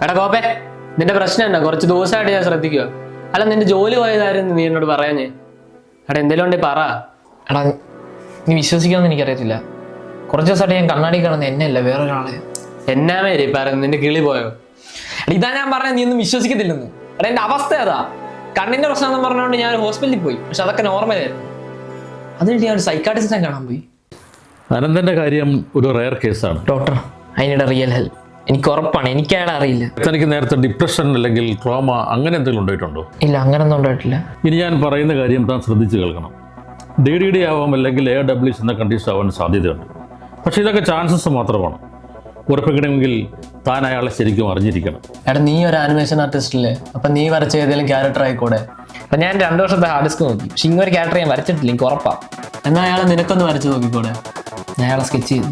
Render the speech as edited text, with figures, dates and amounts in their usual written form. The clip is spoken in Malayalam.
എടാ കോപ്പേ, നിന്റെ പ്രശ്നം എന്നാ? കുറച്ച് ദിവസമായിട്ട് ഞാൻ ശ്രദ്ധിക്കുക. അല്ല, നിന്റെ ജോലി പോയതായിരുന്നു നീ എന്നോട് പറയാഞ്ഞേ. എടാ എന്തെങ്കിലും ഉണ്ടെങ്കിൽ പറ. എടാ നീ വിശ്വസിക്കാമെന്ന് എനിക്കറിയത്തില്ല. കുറച്ച് ദിവസമായിട്ട് ഞാൻ കണ്ണാടി കാണുന്നത് എന്നെയല്ല വേറൊരാളെ. എന്നാ മേരി പറയുന്നത്? നിന്റെ കിളി പോയോ? എടാ ഇതാ ഞാൻ പറഞ്ഞത്, നീ ഒന്നും വിശ്വസിക്കത്തില്ലെന്ന്. എടാ എൻ്റെ അവസ്ഥ അതാ. കണ്ണിന്റെ പ്രശ്നം എന്ന് പറഞ്ഞുകൊണ്ട് ഞാൻ ഹോസ്പിറ്റലിൽ പോയി, പക്ഷെ അതൊക്കെ നോർമലായിരുന്നു. അതിനിട്ട് ഞാൻ ഒരു സൈക്കാട്രിസ്റ്റിനെ കാണാൻ പോയി. അനന്തന്റെ കാര്യം ഒരു റെയർ കേസാണ് ഡോക്ടർ, അതിനിടെ റിയൽ ഹെൽപ്പ്. എനിക്ക് ഉറപ്പാണ്, എനിക്ക് അയാളെ അറിയില്ല. തനിക്ക് നേരത്തെ ഡിപ്രഷൻ അല്ലെങ്കിൽ ട്രോമ അങ്ങനെ എന്തെങ്കിലും ഉണ്ടായിട്ടുണ്ടോ? ഇല്ല, അങ്ങനൊന്നും ഉണ്ടായിട്ടില്ല. ഇനി ഞാൻ പറയുന്ന കാര്യം താൻ ശ്രദ്ധിച്ച് കേൾക്കണം. DDD ആവാം, അല്ലെങ്കിൽ AWS എന്ന കണ്ടീഷൻ ആവാൻ സാധ്യതയുണ്ട്. പക്ഷേ ഇതൊക്കെ ചാൻസസ് മാത്രമാണ്. ഉറപ്പിക്കണമെങ്കിൽ താൻ അയാളെ ശരിക്കും അറിഞ്ഞിരിക്കണം. എടാ നീ ഒരു ആനിമേഷൻ ആർട്ടിസ്റ്റ് അല്ലേ? അപ്പൊ നീ വരച്ച ഏതെങ്കിലും ക്യാരക്ടർ ആയിക്കൂടെ? അപ്പം ഞാൻ 2 വർഷത്തെ ഹാർഡ് ഡിസ്ക് നോക്കി, പക്ഷെ ഇങ്ങനൊരു ക്യാരക്ടർ ഞാൻ വരച്ചിട്ടില്ല. എനിക്ക് ഉറപ്പാണ്. എന്നാ അയാളെ നിനക്കൊന്ന് വരച്ചു നോക്കിക്കൂടെ? ഞാൻ അയാളെ സ്കെച്ച് ചെയ്തു.